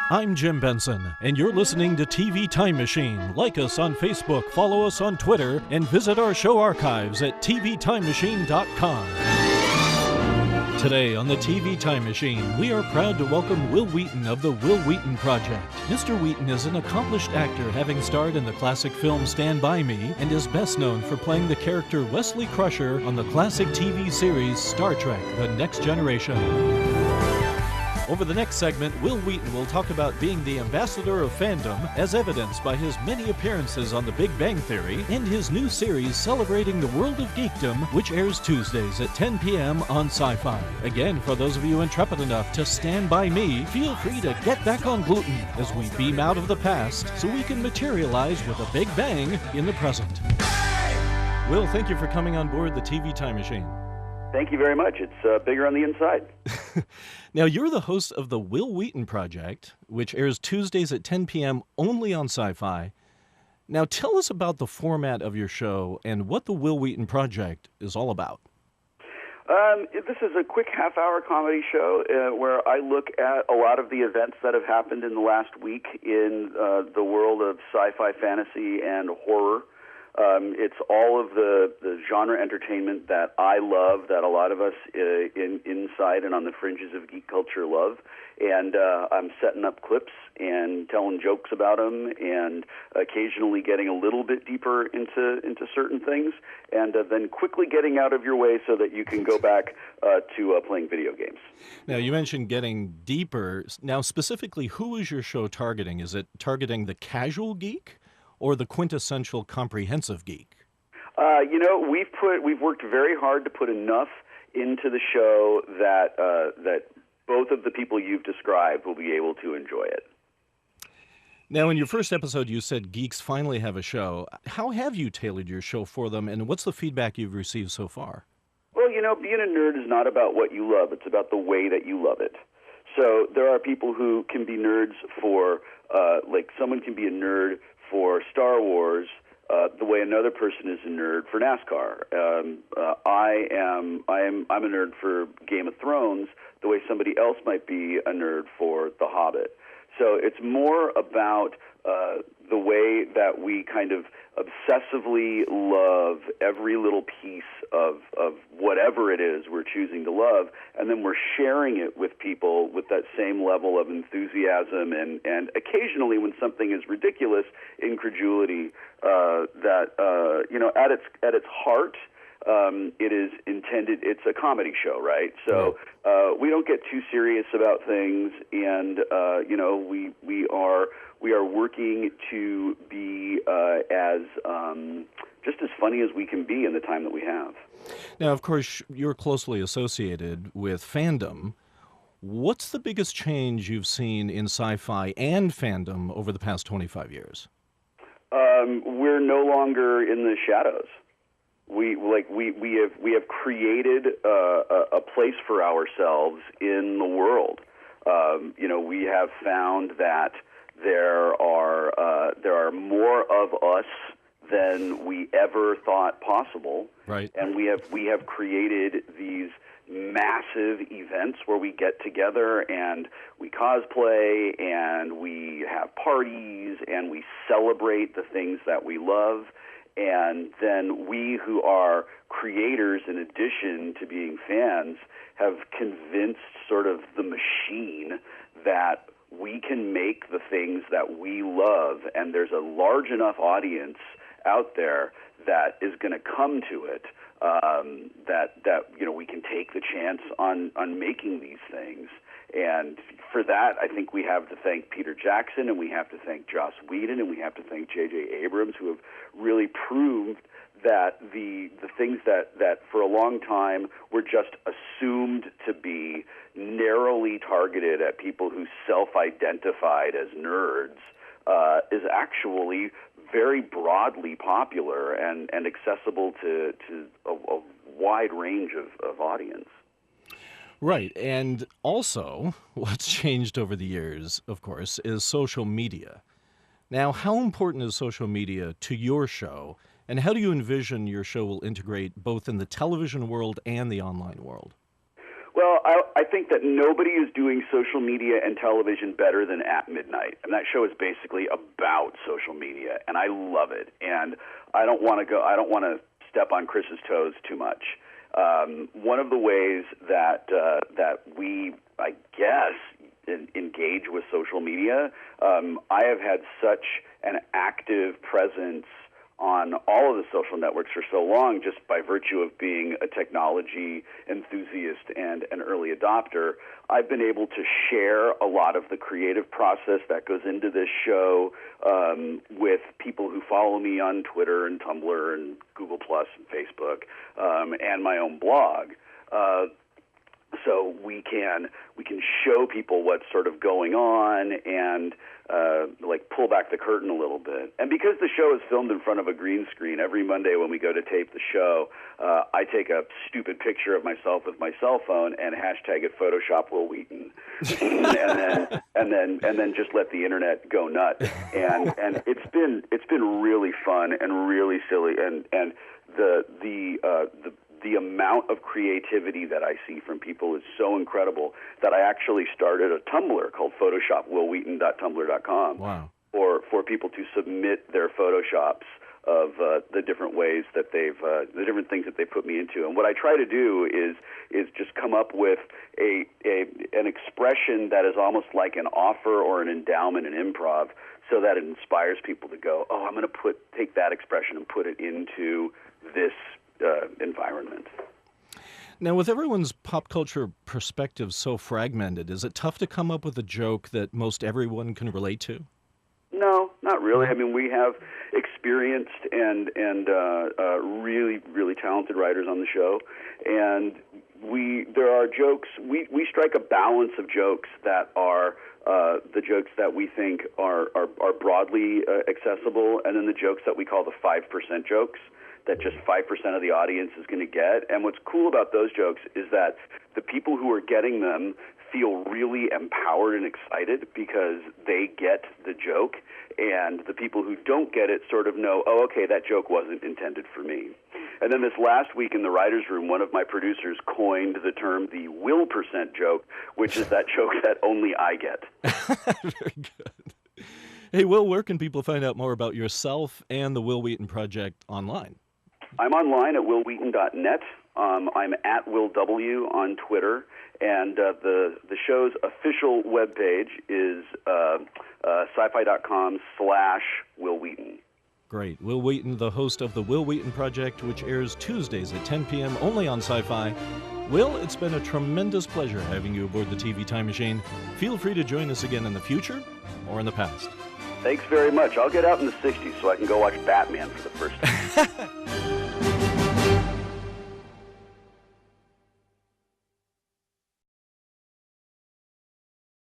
I'm Jim Benson, and you're listening to TV Time Machine. Like us on Facebook, follow us on Twitter, and visit our show archives at tvtimemachine.com. Today on the TV Time Machine, we are proud to welcome Wil Wheaton of the Wil Wheaton Project. Mr. Wheaton is an accomplished actor, having starred in the classic film Stand By Me, and is best known for playing the character Wesley Crusher on the classic TV series Star Trek: The Next Generation. Over the next segment, Wil Wheaton will talk about being the ambassador of fandom, as evidenced by his many appearances on The Big Bang Theory, and his new series celebrating the world of geekdom, which airs Tuesdays at 10 p.m. on Sci-Fi. Again, for those of you intrepid enough to stand by me, feel free to get back on gluten as we beam out of the past so we can materialize with a big bang in the present. Wil, thank you for coming on board the TV Time Machine. Thank you very much. It's bigger on the inside. Now, you're the host of the Wil Wheaton Project, which airs Tuesdays at 10 p.m. only on Sci-Fi. Now, tell us about the format of your show and what the Wil Wheaton Project is all about. This is a quick half-hour comedy show where I look at a lot of the events that have happened in the last week in the world of sci-fi, fantasy, and horror. It's all of the genre entertainment that I love, that a lot of us inside and on the fringes of geek culture love. And I'm setting up clips and telling jokes about them, and occasionally getting a little bit deeper into certain things, and then quickly getting out of your way so that you can go back to playing video games. Now, you mentioned getting deeper. Now, specifically, who is your show targeting? Is it targeting the casual geek or the quintessential comprehensive geek? We've worked very hard to put enough into the show that both of the people you've described will be able to enjoy it. Now, in your first episode, you said geeks finally have a show. How have you tailored your show for them, and what's the feedback you've received so far? Well, being a nerd is not about what you love. It's about the way that you love it. So there are people who can be nerds for, someone can be a nerd for Star Wars, the way another person is a nerd for NASCAR. I'm a nerd for Game of Thrones, the way somebody else might be a nerd for The Hobbit. So it's more about the way that we kind of obsessively love every little piece of whatever it is we're choosing to love, and then we're sharing it with people with that same level of enthusiasm and occasionally, when something is ridiculous, incredulity. At its heart, it is intended. It's a comedy show, right? So we don't get too serious about things, and we are working to be just as funny as we can be in the time that we have. Now, of course, you're closely associated with fandom. What's the biggest change you've seen in sci-fi and fandom over the past 25 years? We're no longer in the shadows. We have created a place for ourselves in the world. We have found that there are more of us than we ever thought possible. Right. And we have created these massive events where we get together and we cosplay and we have parties and we celebrate the things that we love. And then we who are creators, in addition to being fans, have convinced sort of the machine that we can make the things that we love, and there's a large enough audience out there that is going to come to it, that we can take the chance on making these things. And for that, I think we have to thank Peter Jackson, and we have to thank Joss Whedon, and we have to thank J.J. Abrams, who have really proved that the things that for a long time were just assumed to be narrowly targeted at people who self-identified as nerds is actually very broadly popular and accessible to a wide range of audience. Right, and also what's changed over the years, of course, is social media. Now, how important is social media to your show, and how do you envision your show will integrate both in the television world and the online world? Well, I think that nobody is doing social media and television better than At Midnight, and that show is basically about social media, and I love it. And I don't want to step on Chris's toes too much. One of the ways that we, I guess, engage with social media, I have had such an active presence on all of the social networks for so long, just by virtue of being a technology enthusiast and an early adopter. I've been able to share a lot of the creative process that goes into this show with people who follow me on Twitter and Tumblr and Google Plus and Facebook, and my own blog. So we can show people what's sort of going on and pull back the curtain a little bit. And because the show is filmed in front of a green screen, every Monday when we go to tape the show, I take a stupid picture of myself with my cell phone and hashtag it Photoshop Wil Wheaton, and then just let the internet go nuts. And it's been really fun and really silly, and the amount of creativity that I see from people is so incredible that I actually started a Tumblr called PhotoshopWilWheaton.tumblr.com. Wow. For people to submit their Photoshops of the different ways that the different things that they put me into. And what I try to do is just come up with an expression that is almost like an offer or an endowment in improv, so that it inspires people to go, oh, I'm going to take that expression and put it into this environment. Now, with everyone's pop culture perspective so fragmented, is it tough to come up with a joke that most everyone can relate to? No, not really. I mean, we have experienced and really, really talented writers on the show, and there are jokes. We strike a balance of jokes that are the jokes that we think are broadly accessible, and then the jokes that we call the 5% jokes, that just 5% of the audience is going to get. And what's cool about those jokes is that the people who are getting them feel really empowered and excited because they get the joke, and the people who don't get it sort of know, oh, okay, that joke wasn't intended for me. And then this last week in the writer's room, one of my producers coined the term the Wil % joke, which is that joke that only I get. Very good. Hey, Wil, where can people find out more about yourself and the Wil Wheaton Project online? I'm online at wilwheaton.net. I'm at Wil W on Twitter, and the show's official webpage is sci-fi.com/Wil Wheaton. Great. Wil Wheaton, the host of the Wil Wheaton Project, which airs Tuesdays at 10 p.m. only on Sci-Fi. Wil, it's been a tremendous pleasure having you aboard the TV Time Machine. Feel free to join us again in the future or in the past. Thanks very much. I'll get out in the 60s so I can go watch Batman for the first time.